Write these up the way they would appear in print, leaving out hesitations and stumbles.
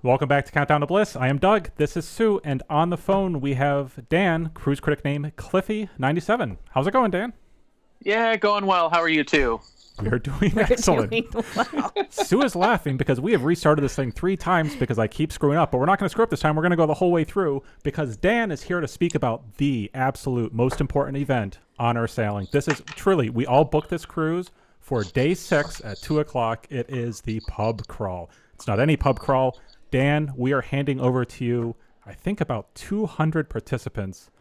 Welcome back to Countdown to Bliss. I am Doug. This is Sue, and on the phone we have Dan, cruise critic name Cliffy97. How's it going, Dan? Yeah, going well. How are you two? We're doing excellent. Doing well. Sue is laughing because we have restarted this thing 3 times because I keep screwing up, but we're not going to screw up this time. We're going to go the whole way through because Dan is here to speak about the absolute most important event on our sailing. This is truly, we all booked this cruise for day 6 at 2 o'clock. It is the pub crawl. It's not any pub crawl. Dan, we are handing over to you, I think, about 200 participants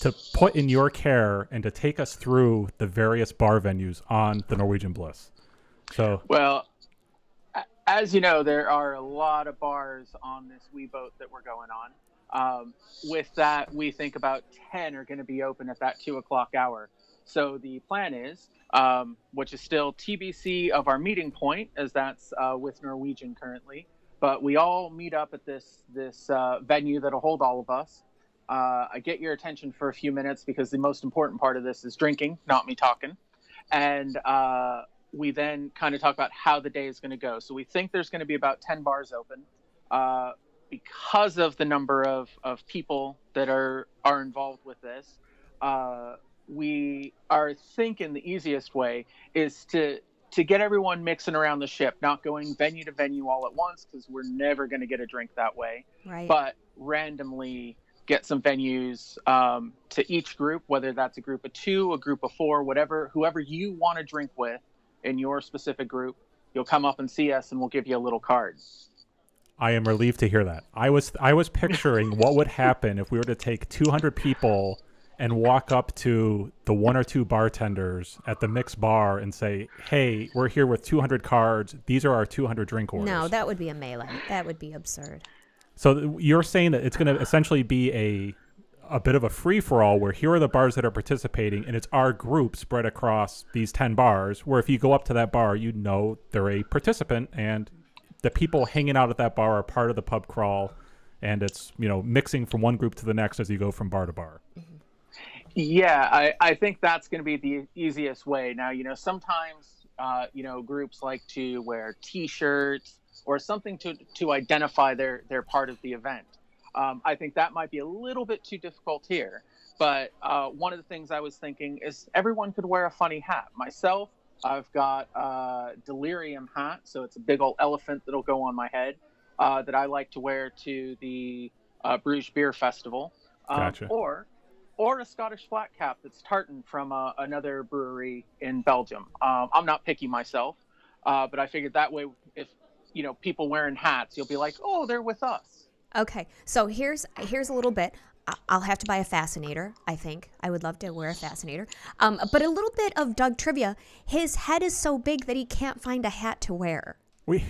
to put in your care and to take us through the various bar venues on the Norwegian Bliss. So, well, as you know, there are a lot of bars on this wee boat that we're going on. With that, we think about 10 are going to be open at that 2 o'clock hour. So the plan is, which is still TBC of our meeting point, as that's with Norwegian currently, but we all meet up at this venue that'll hold all of us. I get your attention for a few minutes because the most important part of this is drinking, not me talking. And we then kind of talk about how the day is going to go. So we think there's going to be about 10 bars open. Because of the number of people that are involved with this, we are thinking the easiest way is to get everyone mixing around the ship, not going venue to venue all at once, because we're never going to get a drink that way. Right. But randomly get some venues to each group, whether that's a group of 2, a group of 4, whoever you want to drink with in your specific group. You'll come up and see us, and we'll give you a little card. I am relieved to hear that. I was picturing what would happen if we were to take 200 people and walk up to the 1 or 2 bartenders at the mixed bar and say, hey, we're here with 200 cards. These are our 200 drink orders. No, that would be a melee. That would be absurd. So you're saying that it's going to essentially be a bit of a free-for-all where here are the bars that are participating, and it's our group spread across these 10 bars, where if you go up to that bar, you know they're a participant, and the people hanging out at that bar are part of the pub crawl, and it's, mixing from one group to the next as you go from bar to bar. Mm-hmm. Yeah, I think that's going to be the easiest way. Now, sometimes, groups like to wear T-shirts or something to identify their part of the event. I think that might be a little bit too difficult here. But one of the things I was thinking is everyone could wear a funny hat. Myself, I've got a delirium hat, so it's a big old elephant that'll go on my head that I like to wear to the Bruges Beer Festival. Gotcha. Or a Scottish flat cap that's tartan from another brewery in Belgium. I'm not picky myself, but I figured that way, if people wearing hats, you'll be like, oh, they're with us. Okay, so here's a little bit. I'll have to buy a fascinator, I think. I would love to wear a fascinator. But a little bit of Doug trivia. His head is so big that he can't find a hat to wear. We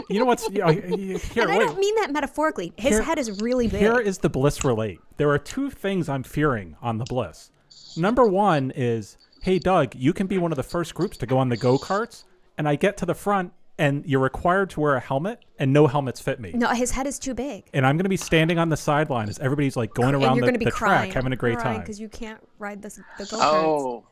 you know what's here, and I don't mean that metaphorically. His head is really big. Here is the Bliss relate. There are 2 things I'm fearing on the Bliss. Number 1 is, hey Doug, you can be one of the first groups to go on the go-karts, and I get to the front and you're required to wear a helmet, and no helmets fit me. No, his head is too big. And I'm going to be standing on the sideline as everybody's like going around the track having a great time. Because you can't ride the go-karts. Oh.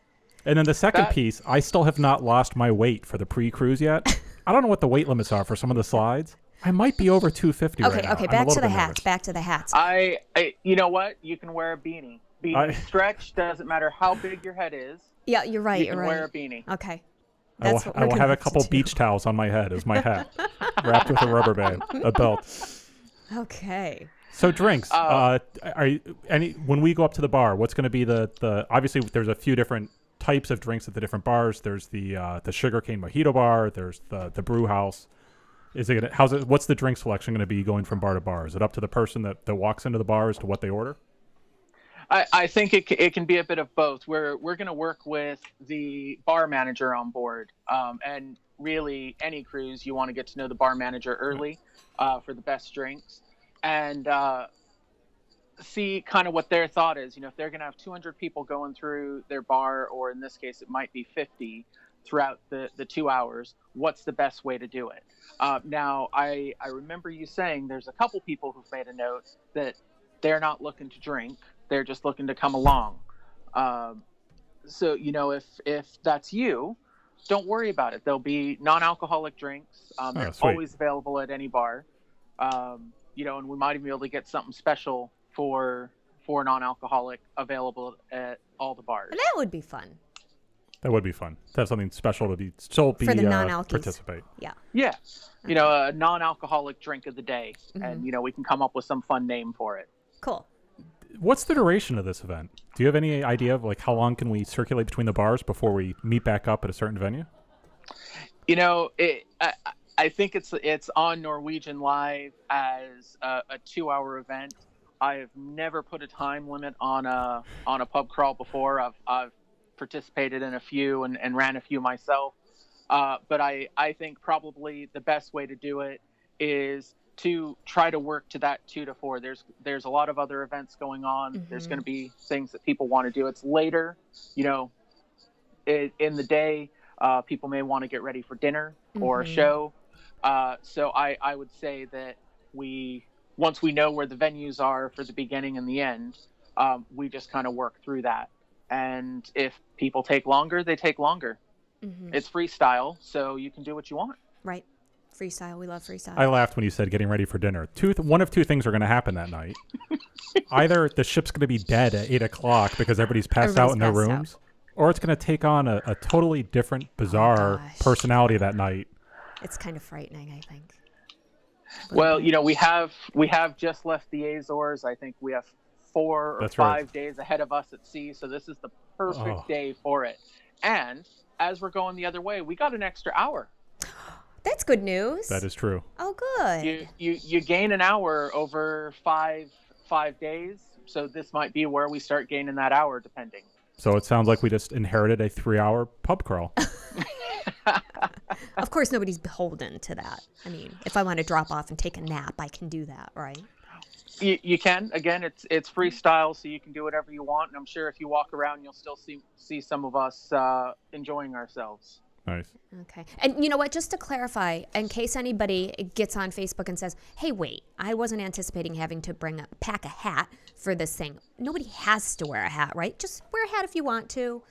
And then the second piece, I still have not lost my weight for the pre-cruise yet. I don't know what the weight limits are for some of the slides. I might be over 250 right now. Okay, back to the hats. Back to the hats. I you know what? You can wear a beanie. Stretch, doesn't matter how big your head is. Yeah, you're right. You can wear a beanie. Okay. I will have a couple beach towels on my head as my hat, wrapped with a rubber band, a belt. Okay. So drinks. When we go up to the bar, what's going to be the obviously there's a few different types of drinks at the different bars. There's the sugarcane mojito bar. There's the brew house. What's the drink selection going to be going from bar to bar? Is it up to the person that walks into the bar as to what they order? I think it can be a bit of both. We're going to work with the bar manager on board, and really any cruise you want to get to know the bar manager early for the best drinks, and see kind of what their thought is. If they're going to have 200 people going through their bar, or in this case it might be 50 throughout the 2 hours, what's the best way to do it? Now I remember you saying there's a couple people who've made a note that they're not looking to drink. They're just looking to come along. So, if that's you, don't worry about it. There'll be non-alcoholic drinks. They're sweet. always available at any bar. You know, and we might even be able to get something special for non-alcoholic available at all the bars. That would be fun. That would be fun to have something special to for the non-alkies. participate. Yeah. Yeah. Okay. You know, a non-alcoholic drink of the day. And, you know, we can come up with some fun name for it. Cool. What's the duration of this event? Do you have any idea of like how long can we circulate between the bars before we meet back up at a certain venue? You know, I think it's on Norwegian Live as a 2-hour event. I have never put a time limit on a pub crawl before. I've participated in a few and ran a few myself. But I think probably the best way to do it is to try to work to that 2 to 4. There's a lot of other events going on. There's going to be things that people want to do. It's later, you know, in the day. People may want to get ready for dinner or a show. So I would say that once we know where the venues are for the beginning and the end, we just kind of work through that. And if people take longer, they take longer. It's freestyle, so you can do what you want. Right. Freestyle. We love freestyle. I laughed when you said getting ready for dinner. One of two things are going to happen that night. Either the ship's going to be dead at 8 o'clock because everybody's passed out in their rooms, or it's going to take on a totally different, bizarre personality that night. It's kind of frightening, I think. Well, you know, we have just left the Azores. I think we have 4 or 5 days ahead of us at sea, so this is the perfect day for it. And as we're going the other way, we got an extra hour. That's good news. That is true. Oh, good. You gain an hour over five days, so this might be where we start gaining that hour, depending. So it sounds like we just inherited a 3-hour pub crawl. Of course, nobody's beholden to that. I mean, if I want to drop off and take a nap, I can do that, right? You can. Again, it's freestyle, so you can do whatever you want. And I'm sure if you walk around, you'll still see some of us enjoying ourselves. Nice. Okay. And you know what? Just to clarify, in case anybody gets on Facebook and says, hey, wait, I wasn't anticipating having to pack a hat for this thing. Nobody has to wear a hat, right? Just wear a hat if you want to.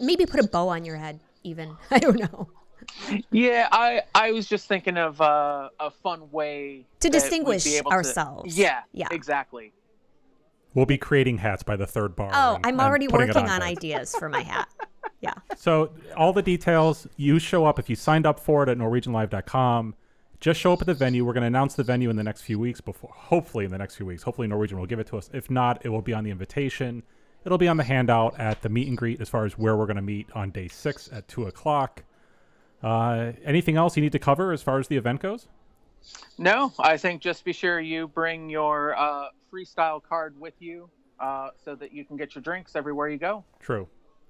Maybe put a bow on your head even. I don't know. Yeah, I was just thinking of a fun way to distinguish ourselves. Yeah, exactly. We'll be creating hats by the third bar. Oh, I'm already working on ideas for my hat. Yeah. So all the details, you show up if you signed up for it at norwegianlive.com. Just show up at the venue. We're going to announce the venue in the next few weeks hopefully in the next few weeks. Hopefully Norwegian will give it to us. If not, it will be on the invitation. It'll be on the handout at the meet and greet as far as where we're going to meet on day 6 at 2 o'clock. Anything else you need to cover as far as the event goes? No, I think just be sure you bring your freestyle card with you so that you can get your drinks everywhere you go. True.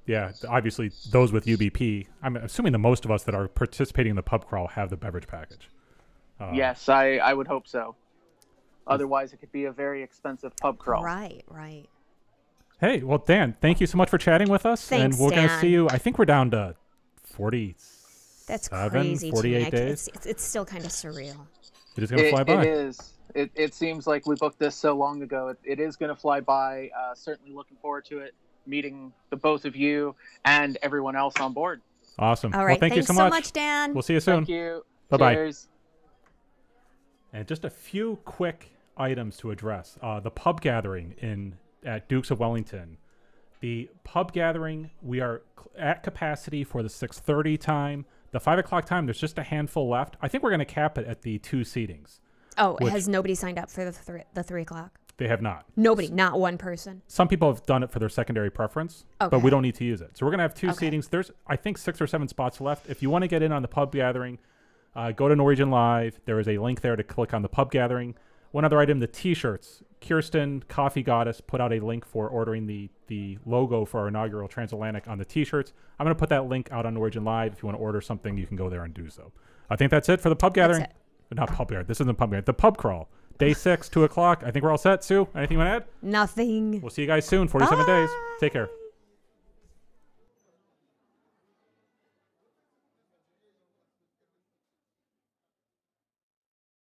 Yeah, obviously those with UBP, I'm assuming the most of us that are participating in the pub crawl have the beverage package. Yes, I would hope so. Otherwise, it could be a very expensive pub crawl. Right. Hey, well, Dan, thank you so much for chatting with us. Thanks, and we're going to Dan. see you, I think we're down to 47, That's crazy 48 to me. days. It's still kind of surreal. It is going to fly by. It is. It seems like we booked this so long ago. It is going to fly by. Certainly looking forward to it, meeting the both of you and everyone else on board. Awesome. All right. Well, thank you Thanks so much, Dan. We'll see you soon. Thank you. Bye-bye. Cheers. And just a few quick items to address. The pub gathering at Dukes of Wellington. The pub gathering, we are at capacity for the 6:30 time. The 5 o'clock time, there's just a handful left. I think we're going to cap it at the 2 seatings. Oh, has nobody signed up for the 3 o'clock? They have not. Nobody, not one person. Some people have done it for their secondary preference, but we don't need to use it. So we're going to have 2 seatings. There's, I think, 6 or 7 spots left. If you want to get in on the pub gathering, go to Norwegian Live. There is a link there to click on the pub gathering. One other item, the T-shirts. Kirsten, Coffee Goddess, put out a link for ordering the logo for our inaugural Transatlantic on the T-shirts. I'm going to put that link out on Norwegian Live. If you want to order something, you can go there and do so. I think that's it for the pub gathering. That's it. Not pub gathering. This isn't pub gathering. The pub crawl. Day 6, 2 o'clock. I think we're all set. Sue, anything you want to add? Nothing. We'll see you guys soon. 47 days. Take care.